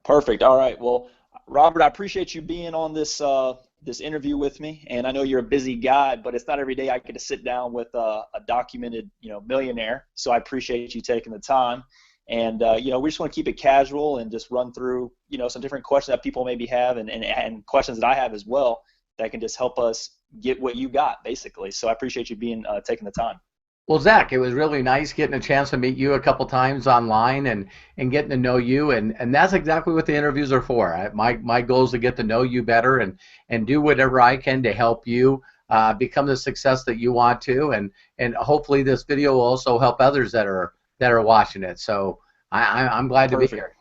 Perfect. All right. Well, Robert, I appreciate you being on this interview with me, and I know you're a busy guy, but it's not every day I get to sit down with a documented, millionaire. So I appreciate you taking the time. And we just want to keep it casual and just run through, some different questions that people maybe have, and questions that I have as well that can just help us get what you got, basically. So I appreciate you being taking the time. Well, Zach, it was really nice getting a chance to meet you a couple times online and getting to know you, and that's exactly what the interviews are for. My goal is to get to know you better and do whatever I can to help you become the success that you want to, and hopefully this video will also help others that are watching it. So I'm glad to be Perfect. here.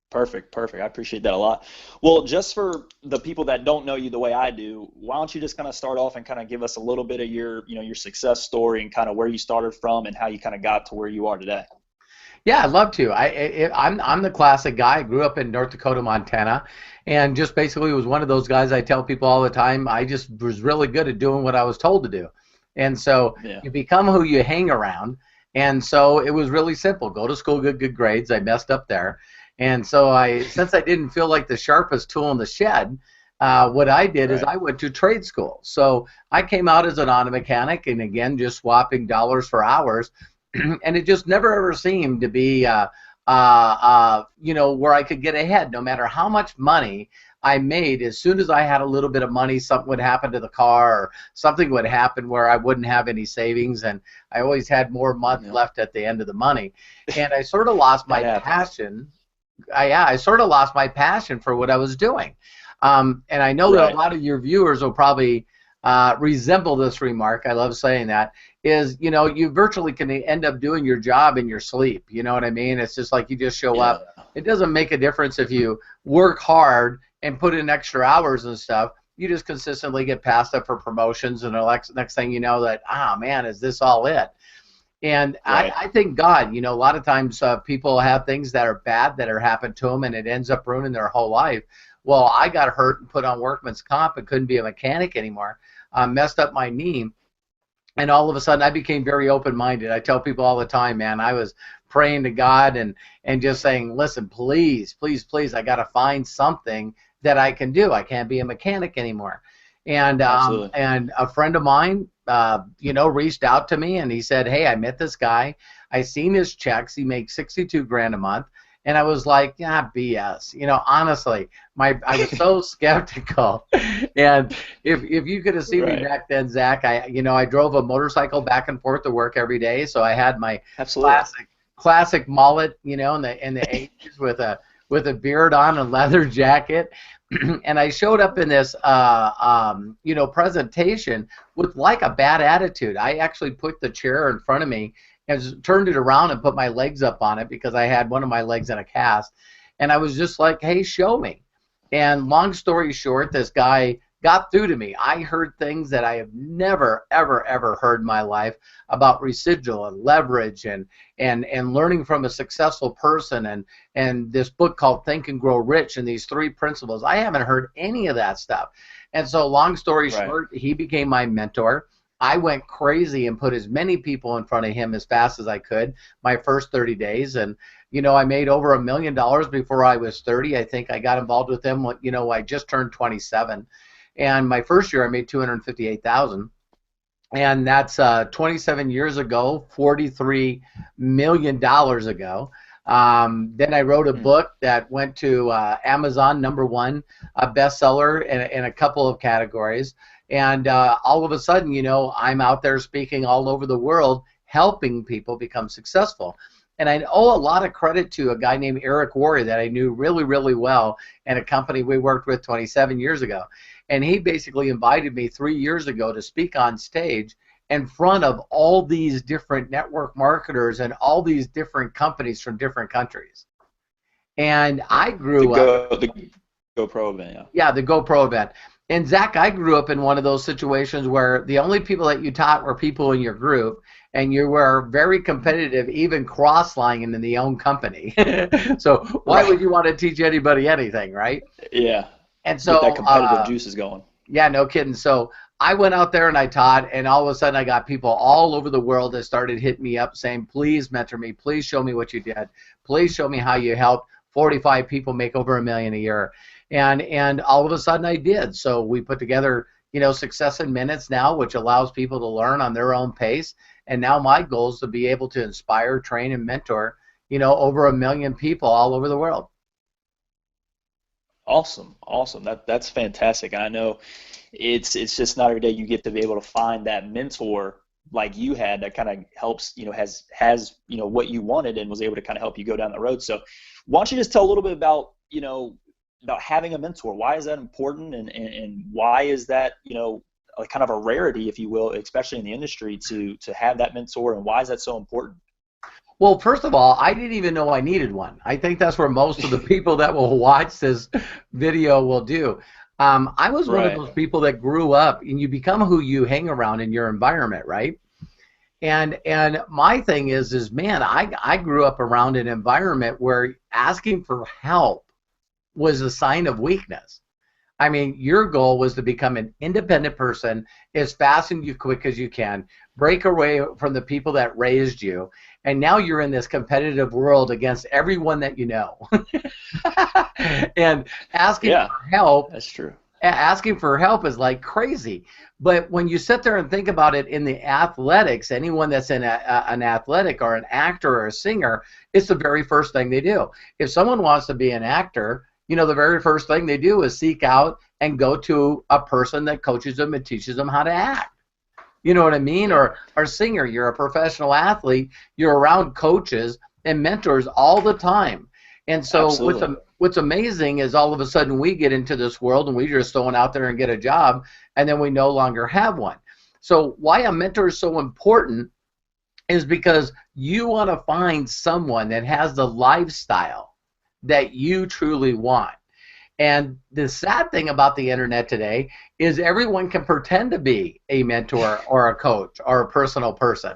Perfect, perfect. I appreciate that a lot. Well, just for the people that don't know you the way I do, why don't you just kind of start off and kind of give us a little bit of your success story and kind of where you started from and how you kind of got to where you are today. Yeah, I'd love to. I'm the classic guy. I grew up in North Dakota, Montana, and just basically was one of those guys. I tell people all the time, I just was really good at doing what I was told to do. And so Yeah. you become who you hang around. And so it was really simple. Go to school, get good grades. I messed up there. And so since I didn't feel like the sharpest tool in the shed, what I did is Right. I went to trade school. So I came out as an auto mechanic, and again, just swapping dollars for hours. And it just never ever seemed to be, where I could get ahead. No matter how much money I made, as soon as I had a little bit of money, something would happen to the car, or something would happen where I wouldn't have any savings, and I always had more month Yeah. left at the end of the money. And I sort of lost That my happens. passion. I sort of lost my passion for what I was doing. And I know that a Right. lot of your viewers will probably resemble this remark. I love saying that. Is, you virtually can end up doing your job in your sleep. You know what I mean? It's just like you just show Yeah. up. It doesn't make a difference if you work hard and put in extra hours and stuff. You just consistently get passed up for promotions, and the next thing you know, that, man, is this all it? And Right. I think God, a lot of times people have things that are bad that are happened to them, and it ends up ruining their whole life. Well, I got hurt and put on workman's comp and couldn't be a mechanic anymore. Messed up my knee, and all of a sudden I became very open-minded. I tell people all the time, man, I was praying to God and just saying, listen, please, please, please, I got to find something that I can do. I can't be a mechanic anymore. Absolutely. And a friend of mine, reached out to me, and he said, hey, I met this guy. I seen his checks. He makes 62 grand a month. And I was like, yeah, BS. Honestly, I was so skeptical. And if you could have seen me Right. back then, Zach, I drove a motorcycle back and forth to work every day. So I had my Absolutely. classic mullet, in the 80s with a beard on and leather jacket. And I showed up in this presentation with like a bad attitude. I actually put the chair in front of me and turned it around and put my legs up on it because I had one of my legs in a cast. And I was just like, hey, show me. And long story short, this guy got through to me. I heard things that I have never, ever, ever heard in my life about residual and leverage and learning from a successful person, and this book called Think and Grow Rich, and these 3 principles. I haven't heard any of that stuff. And so long story Right. short, he became my mentor. I went crazy and put as many people in front of him as fast as I could my first 30 days. And, I made over $1 million before I was 30. I think I got involved with him when, I just turned 27. And my first year I made 258,000. And that's 27 years ago, $43 million ago. Then I wrote a Hmm. book that went to Amazon #1, a bestseller in a couple of categories. And all of a sudden, I'm out there speaking all over the world, helping people become successful. And I owe a lot of credit to a guy named Eric Worre that I knew really, really well, and a company we worked with 27 years ago. And he basically invited me 3 years ago to speak on stage in front of all these different network marketers and all these different companies from different countries. And I The grew up, Go the GoPro event. Yeah. yeah, the GoPro event. And Zach, I grew up in one of those situations where the only people that you taught were people in your group, and you were very competitive, even cross-lying in the own company. So why Right. would you want to teach anybody anything, right? Yeah. And Get that so competitive juices going. yeah, no kidding. So I went out there and I taught, and all of a sudden I got people all over the world that started hitting me up saying, please mentor me, please show me what you did, please show me how you helped 45 people make over $1 million a year. And all of a sudden I did. So we put together, Success in Minutes now, which allows people to learn on their own pace. And now my goal is to be able to inspire, train, and mentor, over 1 million people all over the world. Awesome, awesome. That's fantastic. I know it's just not every day you get to be able to find that mentor like you had that kind of helps, has what you wanted and was able to kind of help you go down the road. So why don't you just tell a little bit about, about having a mentor? Why is that important, and why is that, a kind of a rarity, if you will, especially in the industry, to have that mentor, and why is that so important? Well, first of all, I didn't even know I needed one. I think that's where most of the people that will watch this video will do. I was one of those people that grew up, and you become who you hang around in your environment, right? And my thing is man, I grew up around an environment where asking for help was a sign of weakness. I mean, your goal was to become an independent person as fast and as quick as you can, break away from the people that raised you, and now you're in this competitive world against everyone that you know. And asking for help, that's true. Asking for help is like crazy. But when you sit there and think about it in the athletics, anyone that's in an athletic or an actor or a singer, it's the very first thing they do. If someone wants to be an actor, the very first thing they do is seek out and go to a person that coaches them and teaches them how to act. You know what I mean? Or a singer, you're a professional athlete, you're around coaches and mentors all the time. And so what's amazing is all of a sudden we get into this world and we just throw it out there and get a job, and then we no longer have one. So why a mentor is so important is because you want to find someone that has the lifestyle that you truly want. And the sad thing about the internet today is everyone can pretend to be a mentor or a coach or a personal person.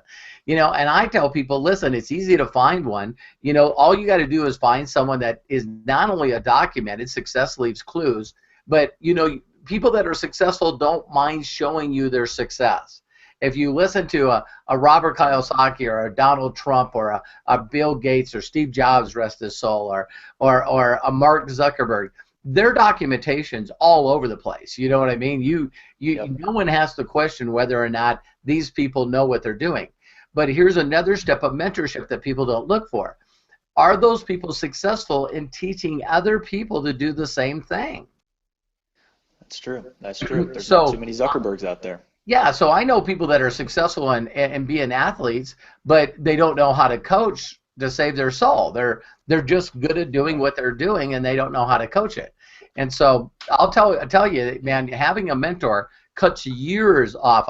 And I tell people, listen, it's easy to find one. All you got to do is find someone that is not only a documented, success leaves clues, but people that are successful don't mind showing you their success. If you listen to a Robert Kiyosaki or a Donald Trump or a Bill Gates or Steve Jobs, rest his soul, or a Mark Zuckerberg, their documentation's all over the place. You know what I mean? No one has to question whether or not these people know what they're doing. But here's another step of mentorship that people don't look for. Are those people successful in teaching other people to do the same thing? That's true. That's true. There's not too many Zuckerbergs out there. Yeah, so I know people that are successful in being athletes, but they don't know how to coach to save their soul. They're just good at doing what they're doing, and they don't know how to coach it. And so I'll tell you, man, having a mentor cuts years off.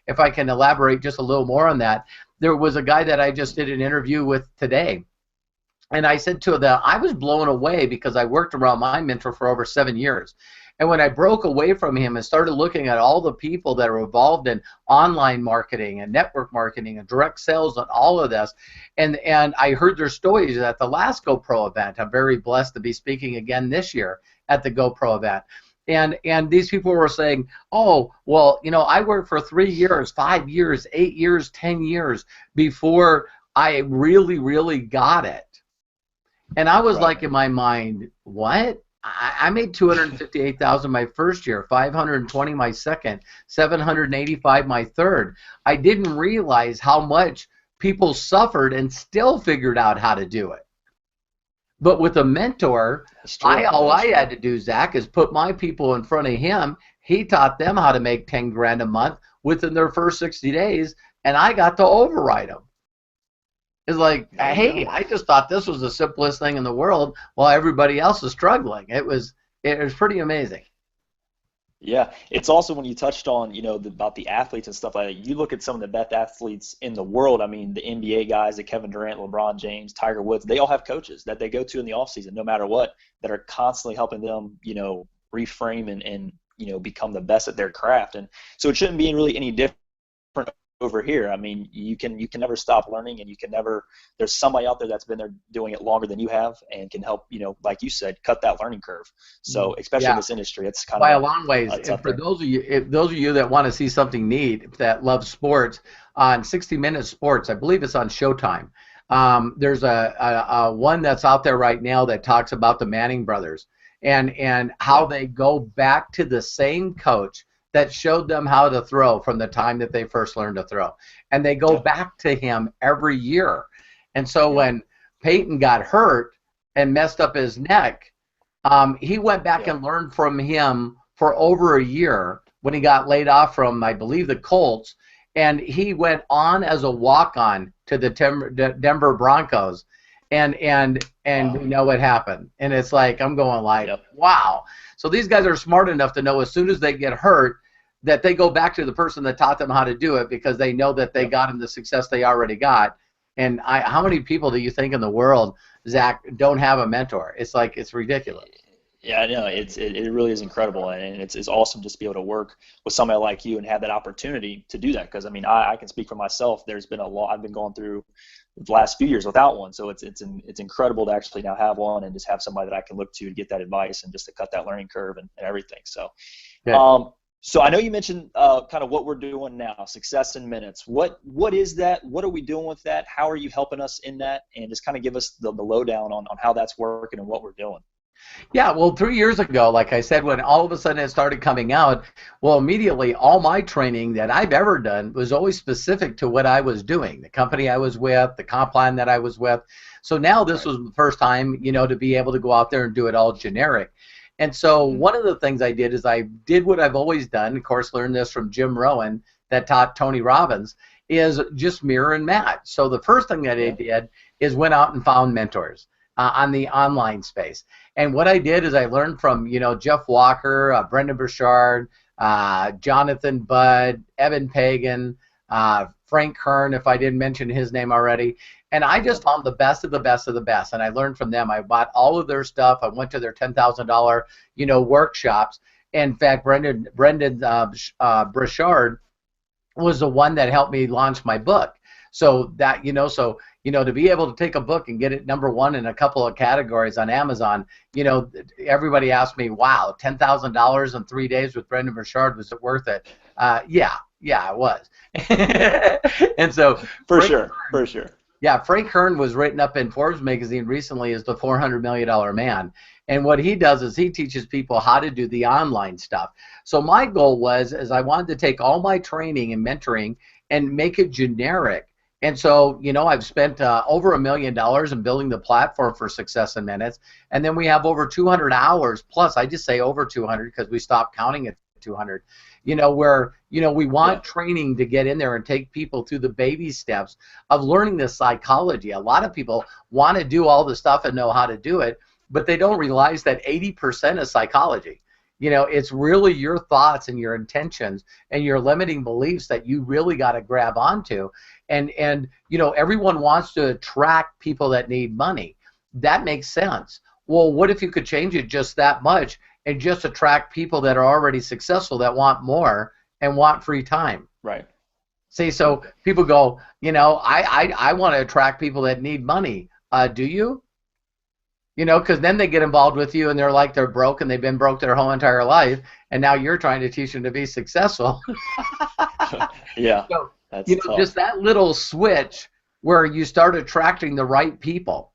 If I can elaborate just a little more on that, there was a guy that I just did an interview with today, and I said to them, I was blown away because I worked around my mentor for over 7 years. And when I broke away from him and started looking at all the people that are involved in online marketing and network marketing and direct sales and all of this, and I heard their stories at the last GoPro event. I'm very blessed to be speaking again this year at the GoPro event. And these people were saying, oh, well, I worked for 3 years, 5 years, 8 years, 10 years before I really, really got it. And I was like in my mind, what? I made $258,000 my first year, $520 my second, $785 my third. I didn't realize how much people suffered and still figured out how to do it. But with a mentor, all I had to do, Zach, is put my people in front of him. He taught them how to make 10 grand a month within their first 60 days, and I got to override them. It's like, hey, I just thought this was the simplest thing in the world while everybody else is struggling. It was pretty amazing. Yeah, it's also when you touched on, about the athletes and stuff like that. You look at some of the best athletes in the world. I mean, the NBA guys, the Kevin Durant, LeBron James, Tiger Woods, they all have coaches that they go to in the offseason, no matter what, that are constantly helping them, reframe and become the best at their craft. And so it shouldn't be really any different over here. I mean, you can never stop learning, and you can never. There's somebody out there that's been there doing it longer than you have, and can help. Like you said, cut that learning curve. So especially in this industry, it's kind of by a long ways. And for those of you that want to see something neat, that love sports, on 60 Minutes Sports, I believe it's on Showtime. There's a one that's out there right now that talks about the Manning brothers and how they go back to the same coach that showed them how to throw from the time that they first learned to throw. And they go back to him every year. And so when Peyton got hurt and messed up his neck, he went back and learned from him for over a year when he got laid off from, I believe, the Colts. And he went on as a walk-on to the Denver Broncos. And we know what happened. And it's like, I'm going like, wow. So these guys are smart enough to know as soon as they get hurt that they go back to the person that taught them how to do it because they know that they got them the success they already got. And how many people do you think in the world, Zach, don't have a mentor? It's like, it's ridiculous. Yeah, I know. It really is incredible, and it's awesome just to be able to work with somebody like you and have that opportunity to do that. Because I mean, I can speak for myself. There's been a lot I've been going through the last few years without one, so it's incredible to actually now have one and just have somebody that I can look to get that advice and just to cut that learning curve and everything. So, so I know you mentioned kind of what we're doing now, Success in Minutes. What is that? What are we doing with that? How are you helping us in that? And just kind of give us the lowdown on how that's working and what we're doing. Yeah, well, 3 years ago, like I said, when all of a sudden it started coming out, well, immediately all my training that I've ever done was always specific to what I was doing, the company I was with, the comp plan that I was with. So now this was the first time, to be able to go out there and do it all generic. And so one of the things I did is I did what I've always done, of course, learned this from Jim Rohn that taught Tony Robbins, is just mirror and match. So the first thing that I did is went out and found mentors on the online space. And what I did is I learned from, Jeff Walker, Brendan Burchard, Jonathan Budd, Evan Pagan, Frank Kern, if I didn't mention his name already. And I just found the best of the best of the best. And I learned from them. I bought all of their stuff. I went to their $10,000, workshops. In fact, Brendan Burchard was the one that helped me launch my book. So that, to be able to take a book and get it ¡1 in a couple of categories on Amazon, everybody asked me, wow, $10,000 in 3 days with Brendan Burchard, was it worth it? Yeah, it was. And so for sure. Yeah, Frank Kern was written up in Forbes magazine recently as the $400 million man. And what he does is he teaches people how to do the online stuff. So my goal was I wanted to take all my training and mentoring and make it generic. And so, I've spent over $1 million in building the platform for Success in Minutes. And then we have over 200 hours, plus I just say over 200 because we stopped counting at 200, where, we want training to get in there and take people through the baby steps of learning this psychology. A lot of people want to do all the stuff and know how to do it, but they don't realize that 80% is psychology. It's really your thoughts and your intentions and your limiting beliefs that you really got to grab onto. And everyone wants to attract people that need money. That makes sense. Well, what if you could change it just that much and just attract people that are already successful that want more and want free time? Right. See, so people go, I want to attract people that need money. Do you? Because then they get involved with you and they're like they're broke and they've been broke their whole entire life, and now you're trying to teach them to be successful. Yeah, so, that's tough. Just that little switch where you start attracting the right people,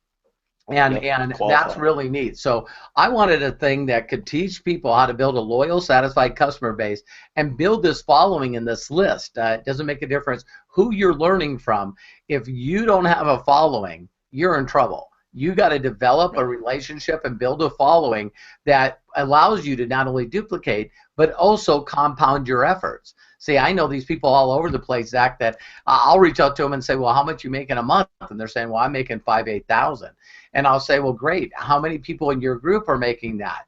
and that's really neat. So I wanted a thing that could teach people how to build a loyal, satisfied customer base and build this following in this list. It doesn't make a difference who you're learning from. If you don't have a following, you're in trouble. You got to develop a relationship and build a following that allows you to not only duplicate, but also compound your efforts. See, I know these people all over the place, Zach, that I'll reach out to them and say, well, how much you make in a month? And they're saying, well, I'm making $8,000. And I'll say, well, great. How many people in your group are making that?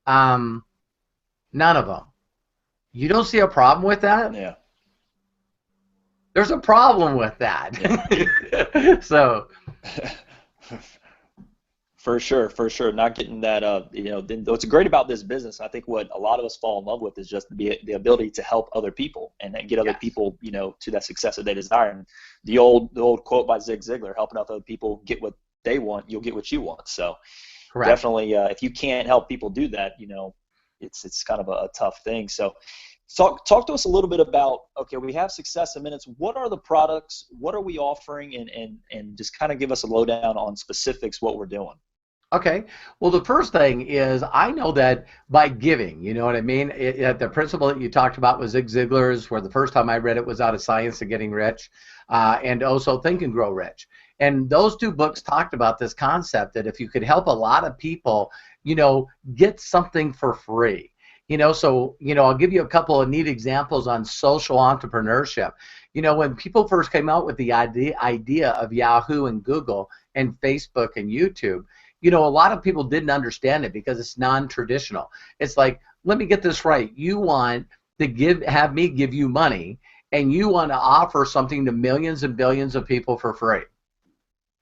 None of them. You don't see a problem with that? Yeah. There's a problem with that. Yeah. So... For sure. Not getting that, what's great about this business, I think what a lot of us fall in love with is just the ability to help other people and then get other people, to that success that they desire. And the old quote by Zig Ziglar, helping other people get what they want, you'll get what you want. So definitely, if you can't help people do that, it's kind of a tough thing. So Talk to us a little bit about, okay, we have Success in Minutes. What are the products? What are we offering? And just kind of give us a lowdown on specifics, what we're doing. Okay. Well, the first thing is I know that by giving, you know what I mean? The principle that you talked about was Zig Ziglar's, where the first time I read it was Out of Science to Getting Rich, and also Think and Grow Rich. And those two books talked about this concept that if you could help a lot of people, get something for free. So, I'll give you a couple of neat examples on social entrepreneurship. When people first came out with the idea of Yahoo and Google and Facebook and YouTube, a lot of people didn't understand it because it's non-traditional. It's like, let me get this right. You want to have me give you money, and you want to offer something to millions and billions of people for free.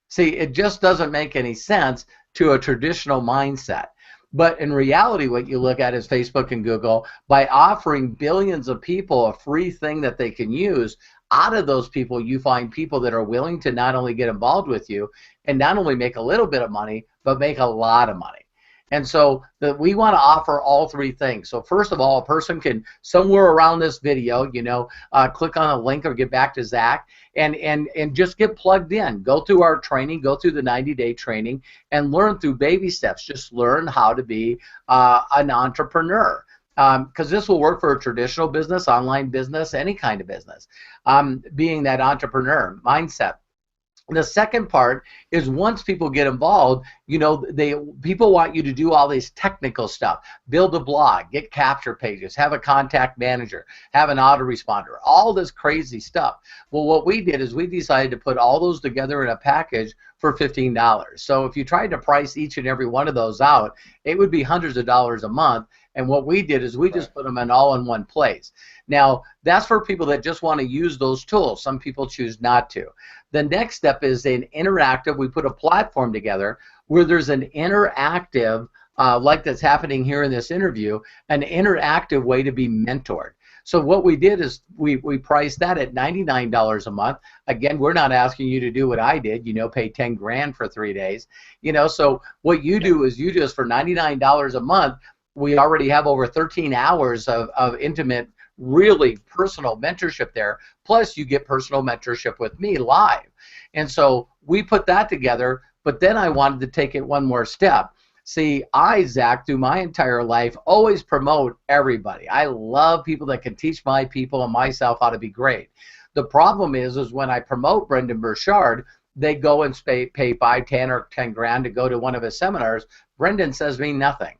See, it just doesn't make any sense to a traditional mindset. But in reality, what you look at is Facebook and Google, by offering billions of people a free thing that they can use, out of those people, you find people that are willing to not only get involved with you and not only make a little bit of money, but make a lot of money. And so we want to offer all three things. So first of all, a person can, somewhere around this video, click on a link or get back to Zach and just get plugged in. Go through our training, go through the 90-day training, and learn through baby steps. Just learn how to be an entrepreneur. Because this will work for a traditional business, online business, any kind of business, being that entrepreneur mindset. The second part is once people get involved, people want you to do all this technical stuff, build a blog, get capture pages, have a contact manager, have an autoresponder, all this crazy stuff. Well, what we did is we decided to put all those together in a package for $15. So if you tried to price each and every one of those out, it would be hundreds of dollars a month. And what we did is we just put them in all in one place. Now, that's for people that just want to use those tools. Some people choose not to. The next step is an interactive. We put a platform together where there's an interactive, like that's happening here in this interview, an interactive way to be mentored. So what we did is we priced that at $99 a month. Again, we're not asking you to do what I did, pay 10 grand for 3 days. So what you do is you just, for $99 a month, we already have over 13 hours of intimate, really personal mentorship there. Plus, you get personal mentorship with me live. And so we put that together, but then I wanted to take it one more step. See, Zach, through my entire life, always promote everybody. I love people that can teach my people and myself how to be great. The problem is when I promote Brendan Burchard, they go and pay 5, 10, or 10 grand to go to one of his seminars. Brendan says me nothing.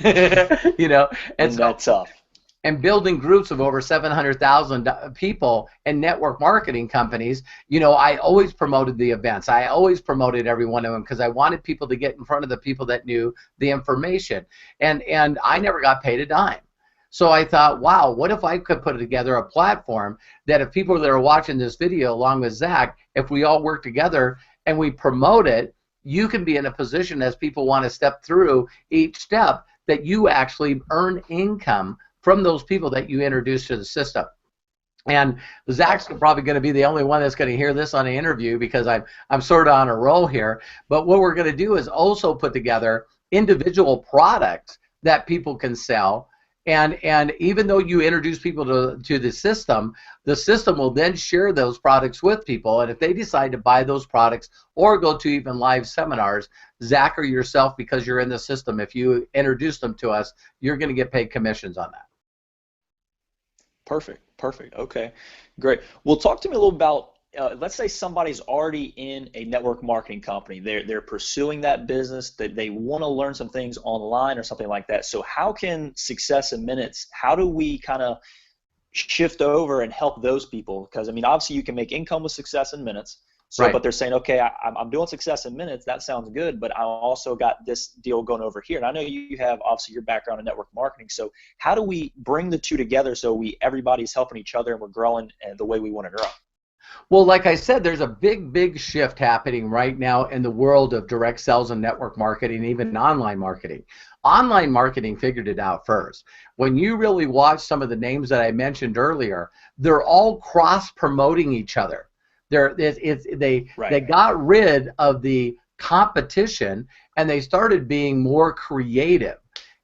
And so, that's tough. And building groups of over 700,000 people and network marketing companies, I always promoted the events. I always promoted every one of them because I wanted people to get in front of the people that knew the information. And I never got paid a dime. So I thought, wow, what if I could put together a platform that if people that are watching this video along with Zach, if we all work together and we promote it, you can be in a position as people want to step through each step that you actually earn income from those people that you introduce to the system. And Zach's probably going to be the only one that's going to hear this on an interview because I'm sort of on a roll here. But what we're going to do is also put together individual products that people can sell. And even though you introduce people to the system will then share those products with people. And if they decide to buy those products or go to even live seminars, Zach or yourself, because you're in the system, if you introduce them to us, you're going to get paid commissions on that. Perfect. Okay, great. Well, talk to me a little about, let's say somebody's already in a network marketing company. They're pursuing that business, that they want to learn some things online or something like that. So how can Success in Minutes, how do we kind of shift over and help those people? Because, obviously you can make income with Success in Minutes. So, right. But they're saying, okay, I'm doing Success in Minutes. That sounds good, but I also got this deal going over here. And I know you have obviously your background in network marketing. So how do we bring the two together so everybody's helping each other and we're growing the way we want to grow? Well, like I said, there's a big shift happening right now in the world of direct sales and network marketing, even online marketing. Online marketing figured it out first. When you really watch some of the names that I mentioned earlier, they're all cross-promoting each other. They got rid of the competition and they started being more creative.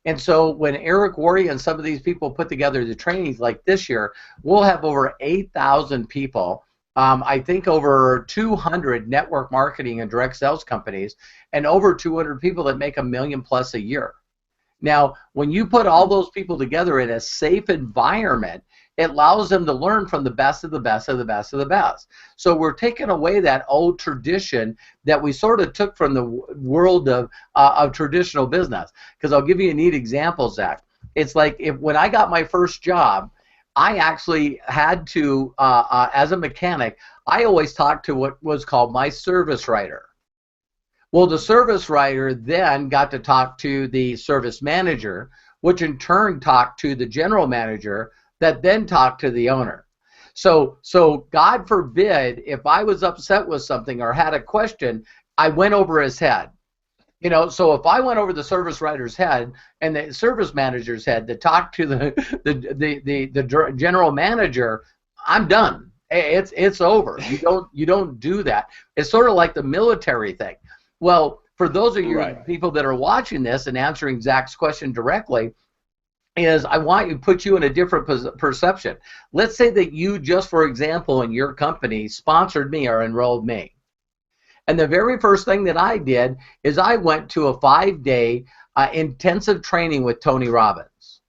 And so when Eric Worre and some of these people put together the trainings like this year, we'll have over 8,000 people. I think over 200 network marketing and direct sales companies, and over 200 people that make $1 million plus a year. Now, when you put all those people together in a safe environment, it allows them to learn from the best of the best of the best of the best. So we're taking away that old tradition that we sort of took from the world of traditional business. Because I'll give you a neat example, Zach. It's like when I got my first job, I actually had to, as a mechanic, I always talked to what was called my service writer. Well, the service writer then got to talk to the service manager, which in turn talked to the general manager, that then talked to the owner. So God forbid if I was upset with something or had a question, I went over his head. You know, so if I went over the service writer's head and the service manager's head to talk to the general manager, I'm done. It's over. You don't do that. It's sort of like the military thing. Well, for those of you people that are watching this and answering Zach's question directly, is I want to put you in a different perception. Let's say that you just, for example, in your company sponsored me or enrolled me. And the very first thing that I did is I went to a 5-day intensive training with Tony Robbins.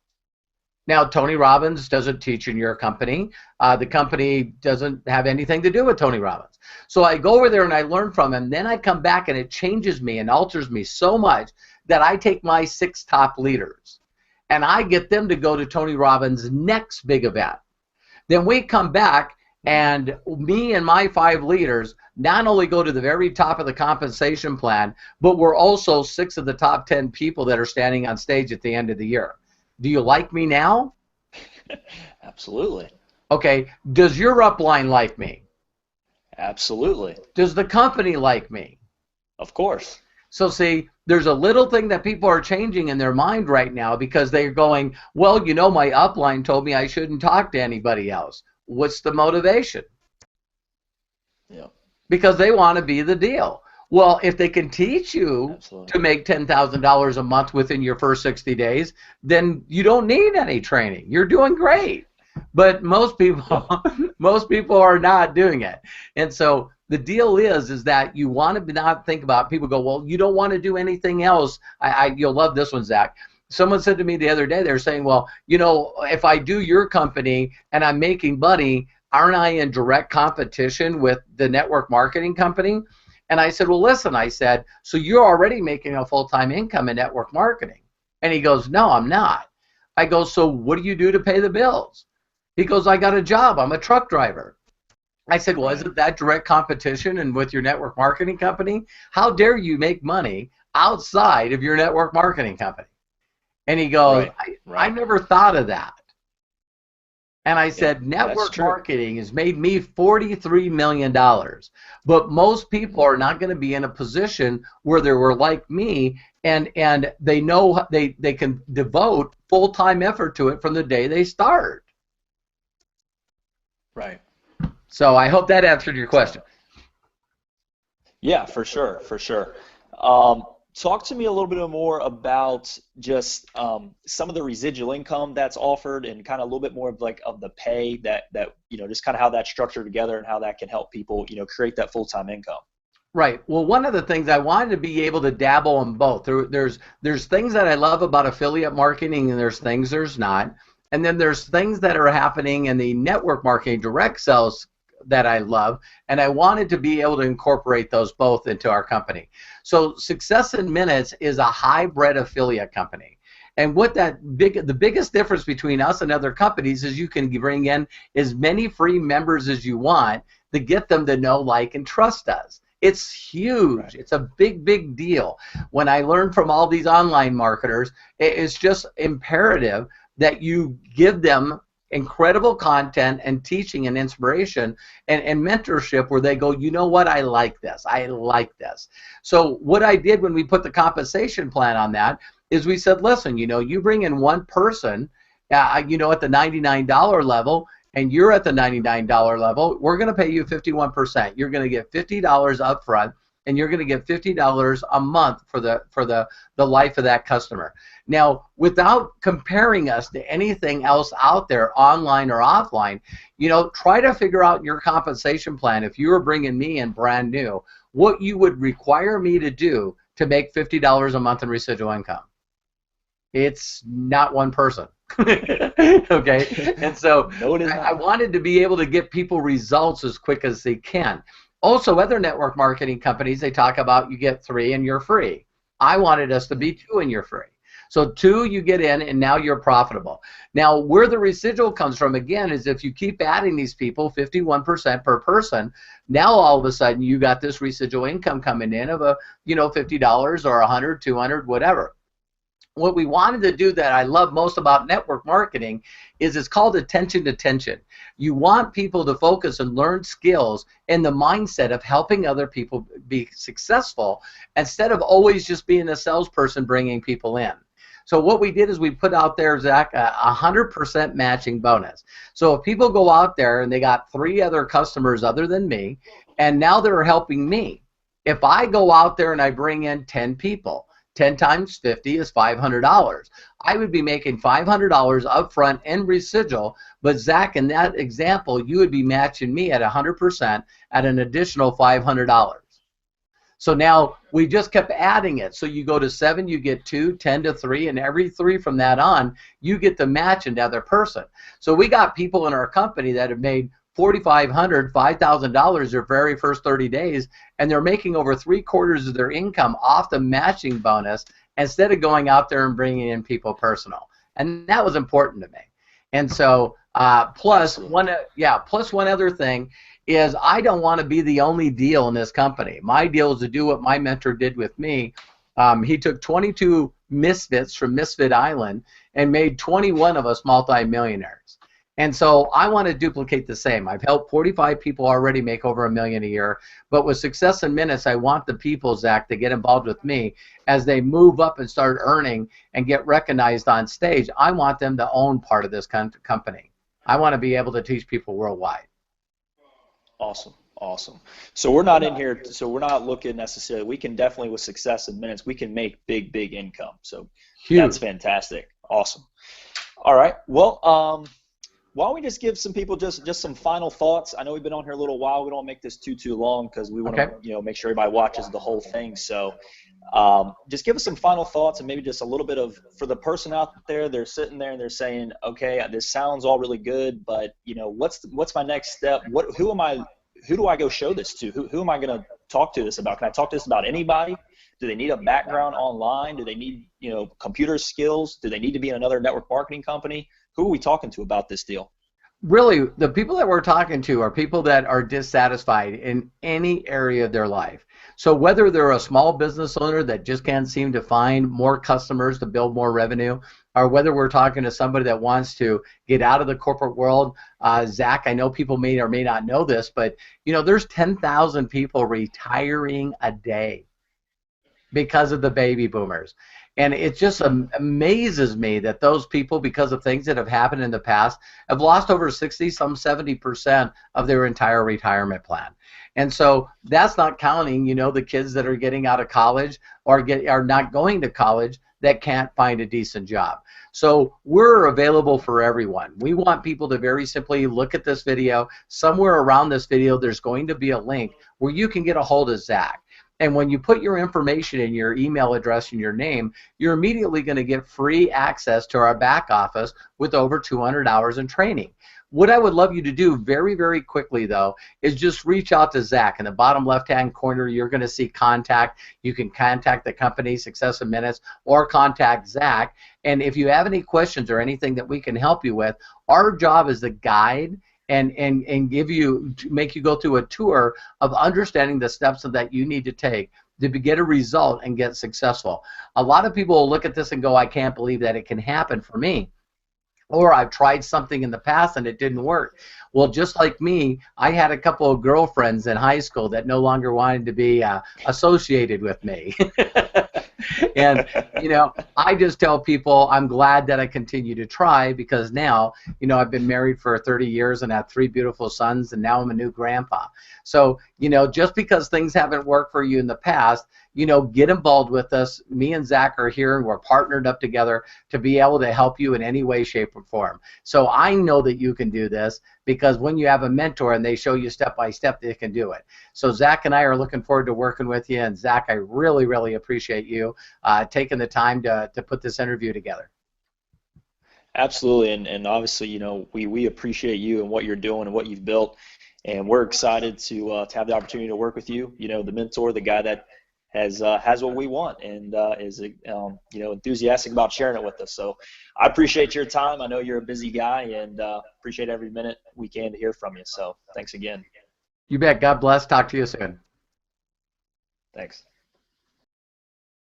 Now, Tony Robbins doesn't teach in your company. The company doesn't have anything to do with Tony Robbins. So I go over there and I learn from him. Then I come back and it changes me and alters me so much that I take my 6 top leaders and I get them to go to Tony Robbins' next big event. Then we come back and me and my 5 leaders not only go to the very top of the compensation plan, but we're also 6 of the top 10 people that are standing on stage at the end of the year. Do you like me now? Absolutely. Okay. Does your upline like me? Absolutely. Does the company like me? Of course. So see, there's a little thing that people are changing in their mind right now because they're going, well, you know, my upline told me I shouldn't talk to anybody else. What's the motivation? Yeah. Because they want to be the deal. Well, if they can teach you to make $10,000 a month within your first 60 days, then you don't need any training. You're doing great. But most people are not doing it. And so the deal is that you want to not think about, people go, well, you don't want to do anything else. You'll love this one, Zach. Someone said to me the other day, they're saying, well, you know, if I do your company and I'm making money, aren't I in direct competition with the network marketing company? And I said, well, listen, I said, so you're already making a full-time income in network marketing. And he goes, no, I'm not. I go, so what do you do to pay the bills? He goes, I got a job. I'm a truck driver. I said, well, isn't that direct competition and with your network marketing company? How dare you make money outside of your network marketing company? And he goes, I never thought of that. And I said, network marketing has made me $43 million. But most people are not going to be in a position where they were like me and they know they can devote full-time effort to it from the day they start. Right. So I hope that answered your question. Yeah, for sure, for sure. Talk to me a little bit more about just some of the residual income that's offered and kind of a little bit more of of the pay that you know, just kind of how that's structured together and how that can help people, you know, create that full-time income. Right. Well, one of the things I wanted to be able to dabble in both. There's things that I love about affiliate marketing and there's things there's not. And then there's things that are happening in the network marketing direct sales that I love, and I wanted to be able to incorporate those both into our company. So Success in Minutes is a hybrid affiliate company. And what the biggest difference between us and other companies is you can bring in as many free members as you want to get them to know, like, and trust us. It's huge. Right. It's a big, big deal. When I learned from all these online marketers, it's just imperative that you give them incredible content and teaching and inspiration and mentorship where they go, you know what, I like this. I like this. So what I did when we put the compensation plan on that is we said, listen, you know, you bring in one person, you know, at the $99 level, and you're at the $99 level, we're going to pay you 51%. You're going to get $50 up front, and you're going to get $50 a month for the life of that customer. Now, without comparing us to anything else out there, online or offline, try to figure out your compensation plan. If you were bringing me in brand new, what you would require me to do to make $50 a month in residual income. It's not one person. Okay, and so I wanted to be able to get people results as quick as they can. Also, other network marketing companies, they talk about you get 3 and you're free. I wanted us to be 2 and you're free. So 2, you get in, and now you're profitable. Now, where the residual comes from, again, is if you keep adding these people, 51% per person, now all of a sudden you got this residual income coming in of $50 or 100, 200, whatever. What we wanted to do that I love most about network marketing is it's called attention to tension. You want people to focus and learn skills in the mindset of helping other people be successful instead of always just being a salesperson bringing people in. So what we did is we put out there, Zach, a 100% matching bonus. So if people go out there and they got 3 other customers other than me, and now they're helping me, if I go out there and I bring in 10 people, 10 times 50 is $500. I would be making $500 up front and residual, but Zach, in that example, you would be matching me at 100% at an additional $500. So now we just kept adding it. So you go to 7, you get 2, 10 to 3, and every 3 from that on, you get to match another person. So we got people in our company that have made $4,500, $5,000 their very first 30 days, and they're making over 3/4 of their income off the matching bonus instead of going out there and bringing in people personal. And that was important to me. And so plus one other thing is I don't want to be the only deal in this company. My deal is to do what my mentor did with me. He took 22 misfits from Misfit Island and made 21 of us multi-millionaires. And so I want to duplicate the same. I've helped 45 people already make over $1 million a year, but with Success in Minutes, I want the people, Zach, to get involved with me as they move up and start earning and get recognized on stage. I want them to own part of this company. I want to be able to teach people worldwide. Awesome. Awesome. So we're not in here, so we're not looking necessarily, we can definitely with Success in Minutes, we can make big, big income. So huge. That's fantastic. Awesome. All right. Well, why don't we just give some people just some final thoughts? I know we've been on here a little while. We don't make this too long because we want to make sure everybody watches the whole thing. So just give us some final thoughts and maybe just a little bit of, for the person out there, they're sitting there and they're saying, okay, this sounds all really good, but what's my next step? Who do I go show this to? Who am I going to talk to this about? Can I talk to this about anybody? Do they need a background online? Do they need computer skills? Do they need to be in another network marketing company? Who are we talking to about this deal? Really, the people that we're talking to are people that are dissatisfied in any area of their life. So whether they're a small business owner that just can't seem to find more customers to build more revenue, or whether we're talking to somebody that wants to get out of the corporate world. Zach, I know people may or may not know this, but there's 10,000 people retiring a day because of the baby boomers. And it just amazes me that those people, because of things that have happened in the past, have lost over 60, some 70% of their entire retirement plan. And so that's not counting, the kids that are getting out of college or are not going to college that can't find a decent job. So we're available for everyone. We want people to very simply look at this video. Somewhere around this video, there's going to be a link where you can get a hold of Zach. And when you put your information in, your email address and your name, you're immediately going to get free access to our back office with over 200 hours in training. What I would love you to do very, very quickly, though, is just reach out to Zach. In the bottom left-hand corner, you're going to see contact. You can contact the company, Success in Minutes, or contact Zach. And if you have any questions or anything that we can help you with, our job is to guide and make you go through a tour of understanding the steps that you need to take to get a result and get successful. A lot of people will look at this and go, I can't believe that it can happen for me. Or I've tried something in the past and it didn't work. Well, just like me, I had a couple of girlfriends in high school that no longer wanted to be associated with me. And, you know, I just tell people I'm glad that I continue to try, because now, you know, I've been married for 30 years and have 3 beautiful sons, and now I'm a new grandpa. So, you know, just because things haven't worked for you in the past, you know, get involved with us. Me and Zach are here, and we're partnered up together to be able to help you in any way, shape, or form. So I know that you can do this, because when you have a mentor and they show you step by step, they can do it. So Zach and I are looking forward to working with you. And Zach, I really, really appreciate you taking the time to put this interview together. Absolutely, and obviously, you know, we appreciate you and what you're doing and what you've built, and we're excited to have the opportunity to work with you. You know, the mentor, the guy that has what we want, and is you know, enthusiastic about sharing it with us. So I appreciate your time. I know you're a busy guy, and appreciate every minute we can to hear from you. So thanks again. You bet. God bless. Talk to you soon. Thanks.